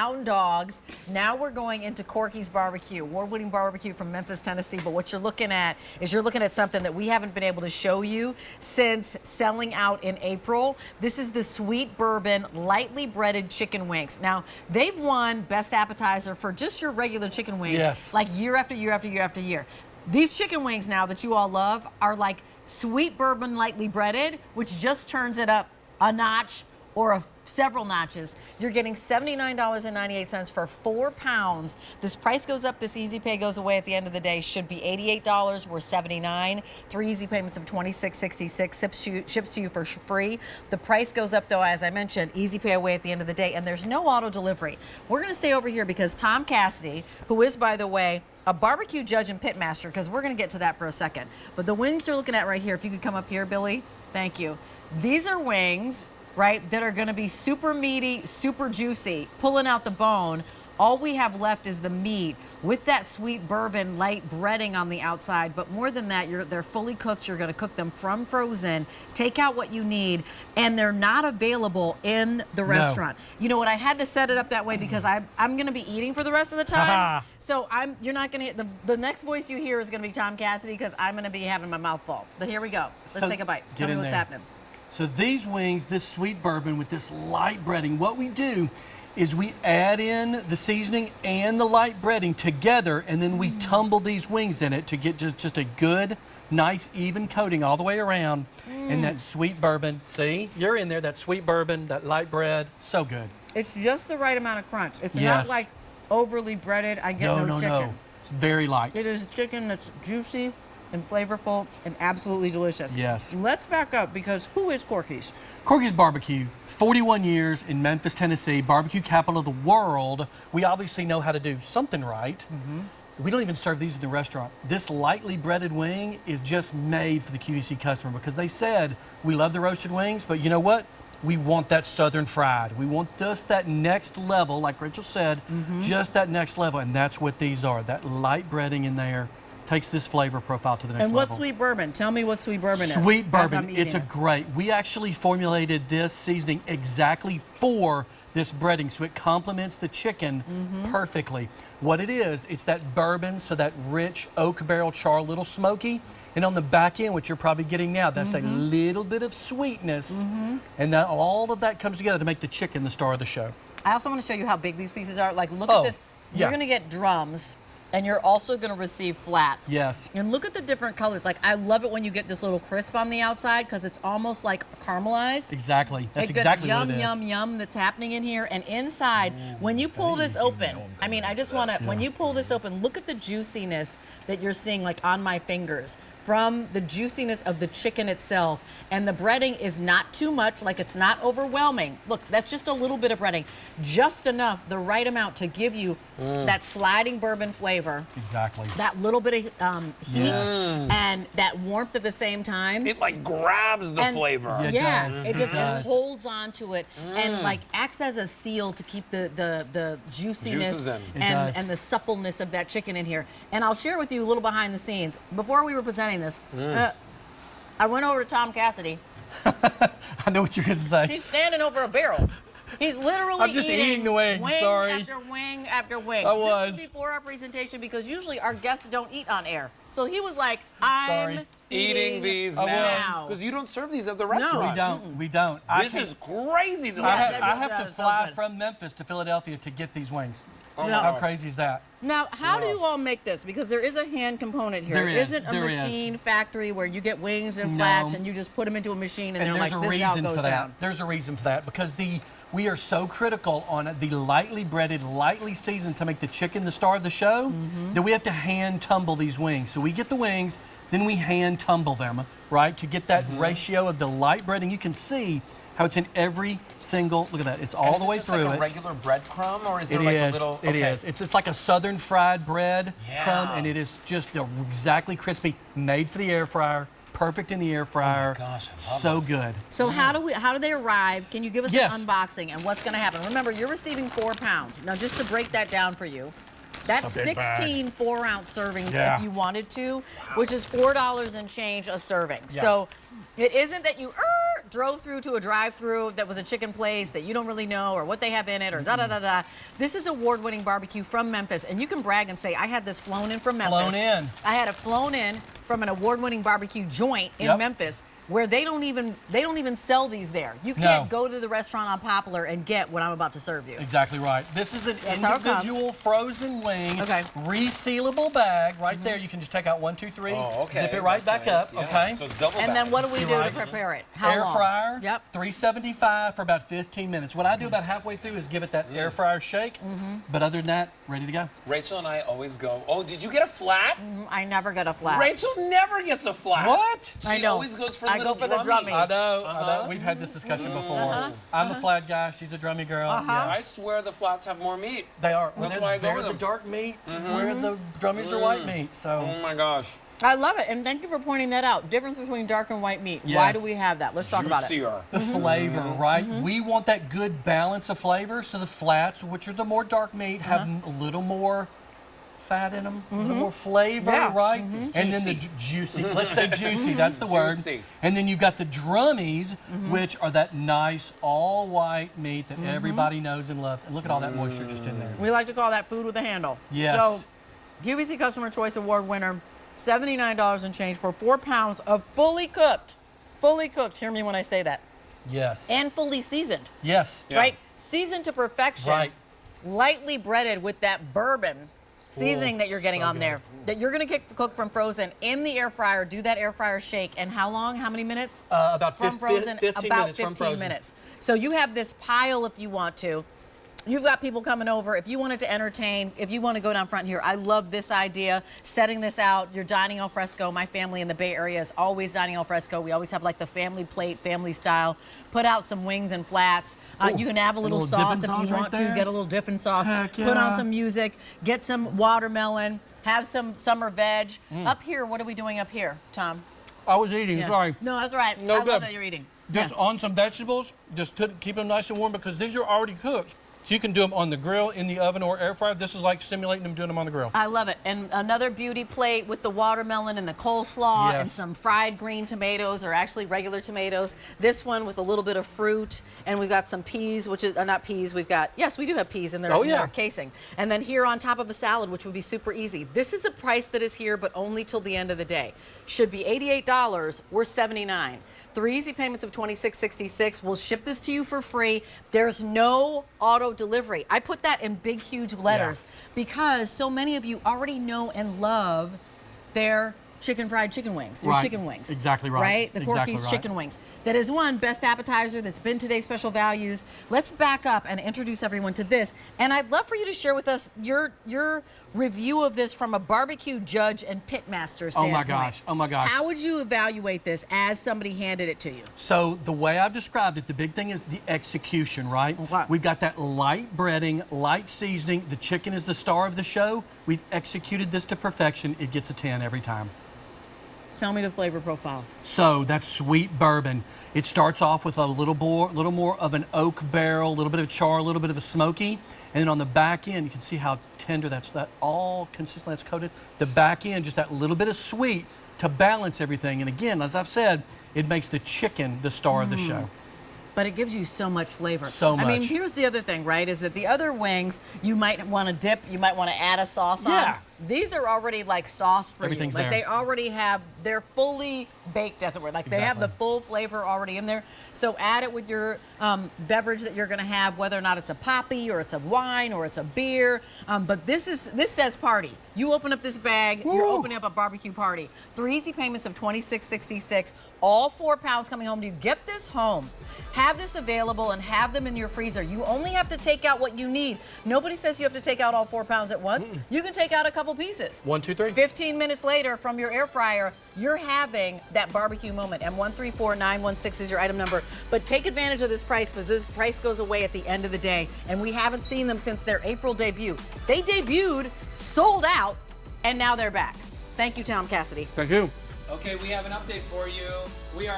Hound Dogs. Now we're going into Corky's Barbecue, award-winning barbecue from Memphis, Tennessee. But what you're looking at is something that we haven't been able to show you since selling out in April. This is the Sweet Bourbon lightly breaded chicken wings. Now, they've won Best Appetizer for just your regular chicken wings, like year after year after year after year. These chicken wings now that you all love are like Sweet Bourbon lightly breaded, which just turns it up a notch or several notches. You're getting $79.98 for 4 pounds. This price goes up, this easy pay goes away at the end of the day. Should be $88, we're $79. 3 easy payments of $26.66, ships to you for free. The price goes up though, as I mentioned, easy pay away at the end of the day, and there's no auto delivery. We're gonna stay over here because Tom Cassidy, who is, by the way, a barbecue judge and pitmaster, because we're gonna get to that for a second. But the wings you're looking at right here, if you could come up here, Billy, thank you. These are wings, right, that are gonna be super meaty, super juicy, pulling out the bone. All we have left is the meat with that sweet bourbon light breading on the outside. But more than that, they're fully cooked. You're gonna cook them from frozen, take out what you need, and they're not available in the restaurant. You know what, I had to set it up that way because I'm gonna be eating for the rest of the time. So you're not gonna, the next voice you hear is gonna be Tom Cassidy because I'm gonna be having my mouth full. But here we go, let's take a bite. Tell me what's happening. So these wings, this sweet bourbon with this light breading, what we do is we add in the seasoning and the light breading together, and then we tumble these wings in it to get just a good, nice, even coating all the way around. And that sweet bourbon, see, you're in there, that sweet bourbon, that light bread, so good. It's just the right amount of crunch. It's not like overly breaded. I get no chicken. No, it's very light. It is chicken that's juicy and flavorful and absolutely delicious. Yes. Let's back up because who is Corky's? Corky's Barbecue, 41 years in Memphis, Tennessee, barbecue capital of the world. We obviously know how to do something right. We don't even serve these in the restaurant. This lightly breaded wing is just made for the QVC customer because they said, we love the roasted wings, but you know what? We want that southern fried. We want just that next level, like Rachel said, just that next level, and that's what these are. That light breading in there takes this flavor profile to the next level. And what's sweet bourbon? Tell me what sweet bourbon is. Sweet bourbon, it's a great. We actually formulated this seasoning exactly for this breading, so it complements the chicken perfectly. What it is, it's that bourbon, so that rich oak barrel char, a little smoky, and on the back end, what you're probably getting now, that's a little bit of sweetness, and that all of that comes together to make the chicken the star of the show. I also want to show you how big these pieces are. Like, look at this. You're going to get drums. And you're also going to receive flats. Yes. And look at the different colors. Like, I love it when you get this little crisp on the outside because it's almost like caramelized. Exactly. That's exactly what it is. Yum, yum, yum that's happening in here. And inside, when you pull this open, I mean, I just want to, when you pull this open, look at the juiciness that you're seeing, like, on my fingers. From the juiciness of the chicken itself. And the breading is not too much, like it's not overwhelming. Look, that's just a little bit of breading. Just enough, the right amount to give you that sliding bourbon flavor. Exactly. That little bit of heat and that warmth at the same time. It like grabs the flavor. It just it holds on to it and like acts as a seal to keep the juiciness and the suppleness of that chicken in here. And I'll share with you a little behind the scenes. Before we were presenting this, I went over to Tom Cassidy. I know what you're going to say. He's standing over a barrel. He's literally eating the wing after wing after wing. I was. This is before our presentation because usually our guests don't eat on air. So he was like, I'm eating these now. Because you don't serve these at the restaurant. No, we don't. This is crazy. I have to fly from Memphis to Philadelphia to get these wings. How crazy is that? Now, how do you all make this? Because there is a hand component here. There isn't a machine factory where you get wings and flats and you just put them into a machine and they're like, this is how it goes down. There's a reason for that because we are so critical on the lightly breaded, lightly seasoned to make the chicken the star of the show that we have to hand tumble these wings. So we get the wings, then we hand tumble them, right, to get that ratio of the light breading. You can see how it's in every single, look at that, it's all the way through it. Is it like a regular breadcrumb or is it like a little? It is. It's like a southern fried bread crumb, and it is just exactly crispy, made for the air fryer, perfect in the air fryer. Oh my gosh, I love so this. good. So how do they arrive? Can you give us an unboxing and what's going to happen? Remember, you're receiving 4 pounds. Now, just to break that down for you, that's 16 4-ounce servings if you wanted to, which is $4 and change a serving. So it isn't that you drove through to a drive-through that was a chicken place that you don't really know or what they have in it or da-da-da-da. This is award-winning barbecue from Memphis, and you can brag and say, I had this flown in from Memphis. Flown in. I had it flown in from an award-winning barbecue joint in Memphis, where they don't even sell these there. You can't go to the restaurant on Poplar and get what I'm about to serve you. Exactly right. This is an individual frozen wing, resealable bag right there. You can just take out 1, 2, 3, zip it right back up. Okay. So it's double. And then what do we do to prepare it? How air long? fryer. Yep. 375 for about 15 minutes. What I do about halfway through is give it that air fryer shake. But other than that, ready to go. Rachel and I always go. Oh, did you get a flat? I never get a flat. Rachel never gets a flat. What? She always goes for I go for the drummies. I know. We've had this discussion before. I'm a flat guy. She's a drummy girl. I swear the flats have more meat. They are. That's why I go they're with the them. dark meat. Where the drummies are white meat. So. Oh my gosh. I love it, and thank you for pointing that out. Difference between dark and white meat. Why do we have that? Let's talk about it. Juicier. The flavor, right? We want that good balance of flavor. So the flats, which are the more dark meat, have a little more fat in them, a little more flavor, right? And then the juicy, let's say juicy, that's the word. Juicy. And then you've got the drummies, which are that nice all-white meat that everybody knows and loves. And look at all that moisture just in there. We like to call that food with a handle. Yes. So, QVC Customer Choice Award winner, $79 and change for 4 pounds of fully cooked, hear me when I say that, Yes. and fully seasoned, Yes. right? Seasoned to perfection. Right. Lightly breaded with that bourbon seasoning that you're getting on there, that you're gonna cook from frozen in the air fryer. Do that air fryer shake, and how long? How many minutes? About from 15 frozen. minutes About from 15 frozen. minutes. So you have this pile if you want to. You've got people coming over. If you wanted to entertain, if you want to go down front here, I love this idea. Setting this out, you're dining al fresco. My family in the Bay Area is always dining al fresco. We always have like the family plate, family style. Put out some wings and flats. You can have a little sauce if you want to. Get a little dipping sauce. Heck yeah. Put on some music. Get some watermelon. Have some summer veg. Up here, what are we doing up here, Tom? I was eating, sorry. No, that's right. No I good. love that you're eating. Just on some vegetables, just keep them nice and warm because these are already cooked. So you can do them on the grill, in the oven, or air fryer. This is like simulating them doing them on the grill. I love it. And another beauty plate with the watermelon and the coleslaw and some fried green tomatoes, or actually regular tomatoes. This one with a little bit of fruit, and we've got some peas, which is not peas. We've got, yes, we do have peas in their casing. And then here on top of a salad, which would be super easy. This is a price that is here, but only till the end of the day. Should be $88. We're $79. 3 easy payments of $26.66. We'll ship this to you for free. There's no auto delivery. I put that in big, huge letters because so many of you already know and love their fried chicken wings. Your chicken wings. Exactly right. Right? The Corky's chicken wings. That is one best appetizer that's been today's special values. Let's back up and introduce everyone to this. And I'd love for you to share with us your review of this from a barbecue judge and pitmaster standpoint. Oh my gosh. How would you evaluate this as somebody handed it to you? So the way I've described it, the big thing is the execution, right? Okay. We've got that light breading, light seasoning. The chicken is the star of the show. We've executed this to perfection. It gets a 10 every time. Tell me the flavor profile. So that sweet bourbon, it starts off with a little more of an oak barrel, a little bit of char, a little bit of a smoky. And then on the back end, you can see how tender that all consistently that's coated. The back end, just that little bit of sweet to balance everything. And again, as I've said, it makes the chicken the star of the show. But it gives you so much flavor. So much. I mean, here's the other thing, right, is that the other wings, you might want to dip, you might want to add a sauce on. These are already like sauced for Everything's you. Like there. they already have, they're fully baked, as it were. Like they have the full flavor already in there. So add it with your beverage that you're going to have, whether or not it's a poppy or it's a wine or it's a beer. But this says party. You open up this bag, you're opening up a barbecue party. 3 easy payments of $26.66. All 4 pounds coming home to you. Get this home. Have this available and have them in your freezer. You only have to take out what you need. Nobody says you have to take out all 4 pounds at once. You can take out a couple pieces. 1, 2, 3. 15 minutes later from your air fryer, you're having that barbecue moment. And 134916 is your item number. But take advantage of this price because this price goes away at the end of the day. And we haven't seen them since their April debut. They debuted, sold out, and now they're back. Thank you, Tom Cassidy. Thank you. Okay, we have an update for you. We are